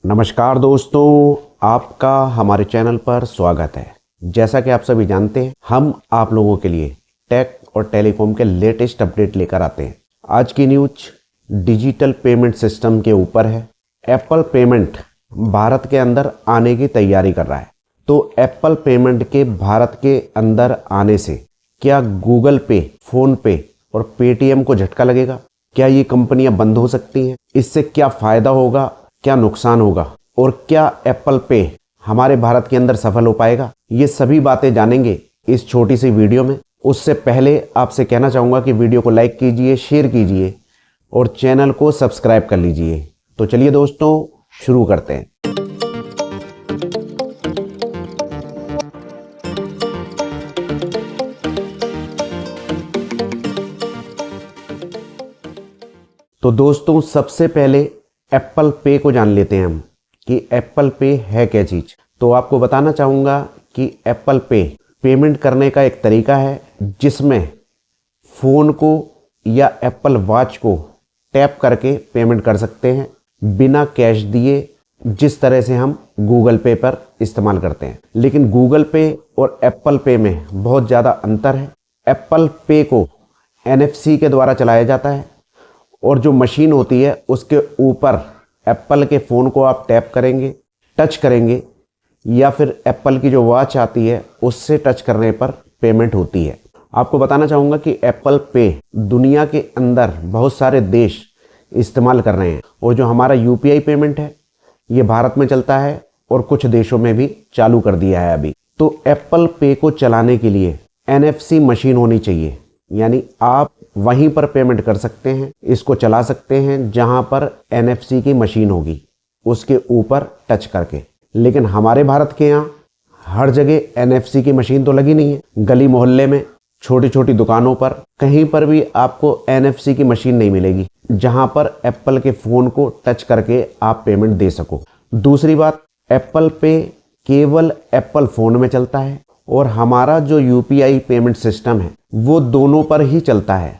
नमस्कार दोस्तों, आपका हमारे चैनल पर स्वागत है। जैसा कि आप सभी जानते हैं, हम आप लोगों के लिए टेक और टेलीकॉम के लेटेस्ट अपडेट लेकर आते हैं। आज की न्यूज डिजिटल पेमेंट सिस्टम के ऊपर है। एप्पल पेमेंट भारत के अंदर आने की तैयारी कर रहा है। तो एप्पल पेमेंट के भारत के अंदर आने से क्या गूगल पे, फोन पे और पेटीएम को झटका लगेगा? क्या ये कंपनियां बंद हो सकती हैं? इससे क्या फायदा होगा, क्या नुकसान होगा और क्या एप्पल पे हमारे भारत के अंदर सफल हो पाएगा? ये सभी बातें जानेंगे इस छोटी सी वीडियो में। उससे पहले आपसे कहना चाहूंगा कि वीडियो को लाइक कीजिए, शेयर कीजिए और चैनल को सब्सक्राइब कर लीजिए। तो चलिए दोस्तों, शुरू करते हैं। तो दोस्तों, सबसे पहले एप्पल पे को जान लेते हैं हम कि एप्पल पे है क्या चीज़। तो आपको बताना चाहूँगा कि एप्पल पे पेमेंट करने का एक तरीका है जिसमें फ़ोन को या एप्पल वॉच को टैप करके पेमेंट कर सकते हैं बिना कैश दिए, जिस तरह से हम गूगल पे पर इस्तेमाल करते हैं। लेकिन गूगल पे और एप्पल पे में बहुत ज़्यादा अंतर है। एप्पल पे को NFC के द्वारा चलाया जाता है और जो मशीन होती है उसके ऊपर एप्पल के फ़ोन को आप टैप करेंगे, टच करेंगे या फिर एप्पल की जो वॉच आती है उससे टच करने पर पेमेंट होती है। आपको बताना चाहूँगा कि एप्पल पे दुनिया के अंदर बहुत सारे देश इस्तेमाल कर रहे हैं और जो हमारा UPI पेमेंट है ये भारत में चलता है और कुछ देशों में भी चालू कर दिया है अभी। तो एप्पल पे को चलाने के लिए NFC मशीन होनी चाहिए, यानी आप वहीं पर पेमेंट कर सकते हैं, इसको चला सकते हैं जहां पर NFC की मशीन होगी उसके ऊपर टच करके। लेकिन हमारे भारत के यहाँ हर जगह NFC की मशीन तो लगी नहीं है। गली मोहल्ले में, छोटी छोटी दुकानों पर, कहीं पर भी आपको NFC की मशीन नहीं मिलेगी जहां पर एप्पल के फ़ोन को टच करके आप पेमेंट दे सको। दूसरी बात, एप्पल पे केवल एप्पल फ़ोन में चलता है और हमारा जो UPI पेमेंट सिस्टम है वो दोनों पर ही चलता है।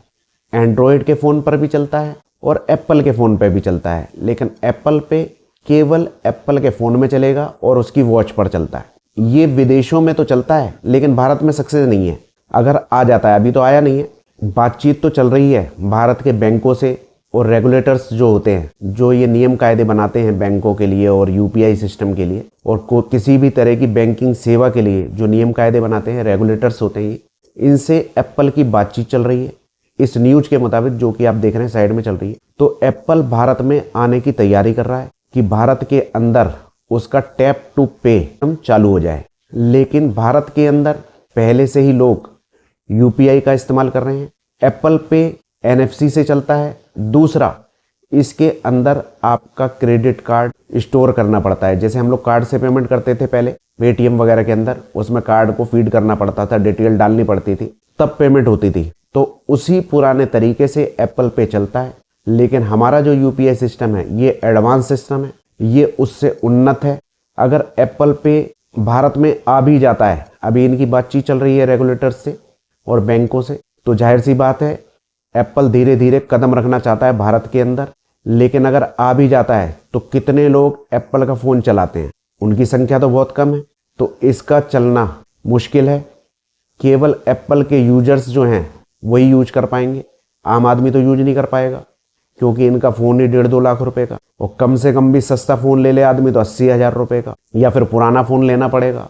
एंड्रॉयड के फ़ोन पर भी चलता है और एप्पल के फ़ोन पर भी चलता है, लेकिन एप्पल पे केवल एप्पल के फ़ोन में चलेगा और उसकी वॉच पर चलता है। ये विदेशों में तो चलता है लेकिन भारत में सक्सेस नहीं है। अगर आ जाता है, अभी तो आया नहीं है, बातचीत तो चल रही है भारत के बैंकों से और रेगुलेटर्स जो होते हैं, जो ये नियम कायदे बनाते हैं बैंकों के लिए और UPI सिस्टम के लिए और किसी भी तरह की बैंकिंग सेवा के लिए जो नियम कायदे बनाते हैं, रेगुलेटर्स होते हैं, इनसे एप्पल की बातचीत चल रही है इस न्यूज के मुताबिक, जो कि आप देख रहे हैं साइड में चल रही है। तो एप्पल भारत में आने की तैयारी कर रहा है कि भारत के अंदर उसका टैप टू पे चालू हो जाए। लेकिन भारत के अंदर पहले से ही लोग UPI का इस्तेमाल कर रहे हैं। एप्पल पे NFC से चलता है। दूसरा, इसके अंदर आपका क्रेडिट कार्ड स्टोर करना पड़ता है। जैसे हम लोग कार्ड से पेमेंट करते थे पहले, पेटीएम वगैरह के अंदर, उसमें कार्ड को फीड करना पड़ता था, डिटेल डालनी पड़ती थी, तब पेमेंट होती थी। तो उसी पुराने तरीके से एप्पल पे चलता है। लेकिन हमारा जो UPI सिस्टम है ये एडवांस सिस्टम है, ये उससे उन्नत है। अगर एप्पल पे भारत में आ भी जाता है, अभी इनकी बातचीत चल रही है रेगुलेटर्स से और बैंकों से, तो जाहिर सी बात है एप्पल धीरे धीरे कदम रखना चाहता है भारत के अंदर। लेकिन अगर आ भी जाता है तो कितने लोग एप्पल का फ़ोन चलाते हैं? उनकी संख्या तो बहुत कम है। तो इसका चलना मुश्किल है। केवल एप्पल के यूजर्स जो हैं वही यूज कर पाएंगे, आम आदमी तो यूज नहीं कर पाएगा, क्योंकि इनका फ़ोन ही 1.5-2 लाख रुपए का, और कम से कम भी सस्ता फ़ोन ले ले आदमी तो 80,000 रुपए का, या फिर पुराना फ़ोन लेना पड़ेगा,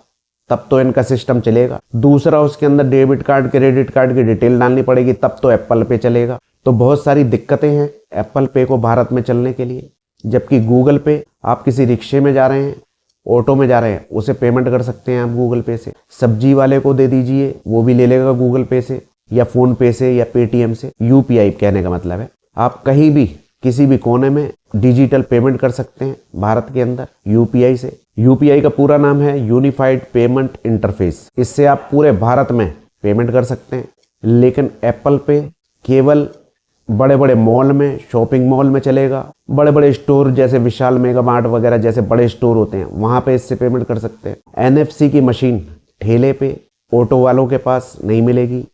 तब तो इनका सिस्टम चलेगा। दूसरा, उसके अंदर डेबिट कार्ड, क्रेडिट कार्ड की डिटेल डालनी पड़ेगी, तब तो एप्पल पे चलेगा। तो बहुत सारी दिक्कतें हैं एप्पल पे को भारत में चलने के लिए। जबकि गूगल पे, आप किसी रिक्शे में जा रहे हैं, ऑटो में जा रहे हैं, उसे पेमेंट कर सकते हैं आप गूगल पे से। सब्जी वाले को दे दीजिए, वो भी ले लेगा गूगल पे से या फ़ोन पे से या पेटीएम से। UPI कहने का मतलब है आप कहीं भी किसी भी कोने में डिजिटल पेमेंट कर सकते हैं भारत के अंदर UPI से। UPI का पूरा नाम है यूनिफाइड पेमेंट इंटरफेस। इससे आप पूरे भारत में पेमेंट कर सकते हैं। लेकिन एप्पल पे केवल बड़े बड़े मॉल में, शॉपिंग मॉल में चलेगा। बड़े बड़े स्टोर जैसे विशाल मेगा मार्ट वगैरह जैसे बड़े स्टोर होते हैं, वहाँ पे इससे पेमेंट कर सकते हैं। NFC की मशीन ठेले पे, ऑटो वालों के पास नहीं मिलेगी,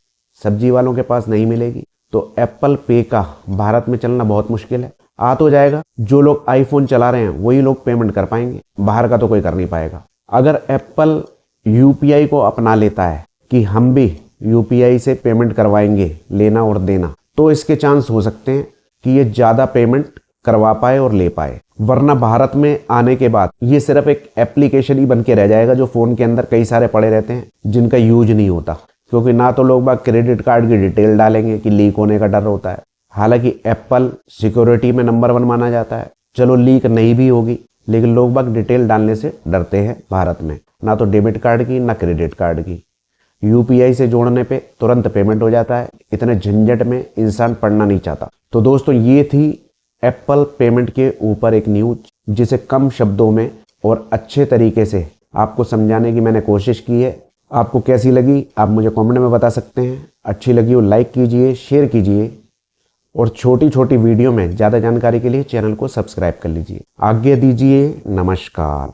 सब्जी वालों के पास नहीं मिलेगी। तो एप्पल पे का भारत में चलना बहुत मुश्किल है। आ तो जाएगा, जो लोग आईफोन चला रहे हैं वही लोग पेमेंट कर पाएंगे, बाहर का तो कोई कर नहीं पाएगा। अगर एप्पल यूपीआई को अपना लेता है कि हम भी यूपीआई से पेमेंट करवाएंगे लेना और देना, तो इसके चांस हो सकते हैं कि ये ज़्यादा पेमेंट करवा पाए और ले पाए। वरना भारत में आने के बाद ये सिर्फ एक एप्लीकेशन ही बन के रह जाएगा जो फ़ोन के अंदर कई सारे पड़े रहते हैं जिनका यूज नहीं होता, क्योंकि ना तो लोग बाग क्रेडिट कार्ड की डिटेल डालेंगे कि लीक होने का डर होता है। हालांकि एप्पल सिक्योरिटी में नंबर 1 माना जाता है, चलो लीक नहीं भी होगी, लेकिन लोग बाग डिटेल डालने से डरते हैं भारत में, ना तो डेबिट कार्ड की ना क्रेडिट कार्ड की। यूपीआई से जोड़ने पे तुरंत पेमेंट हो जाता है, इतने झंझट में इंसान पड़ना नहीं चाहता। तो दोस्तों ये थी एप्पल पेमेंट के ऊपर एक न्यूज, जिसे कम शब्दों में और अच्छे तरीके से आपको समझाने की मैंने कोशिश की है। आपको कैसी लगी आप मुझे कमेंट में बता सकते हैं। अच्छी लगी हो लाइक कीजिए, शेयर कीजिए और छोटी छोटी वीडियो में ज़्यादा जानकारी के लिए चैनल को सब्सक्राइब कर लीजिए। आज्ञा दीजिए, नमस्कार।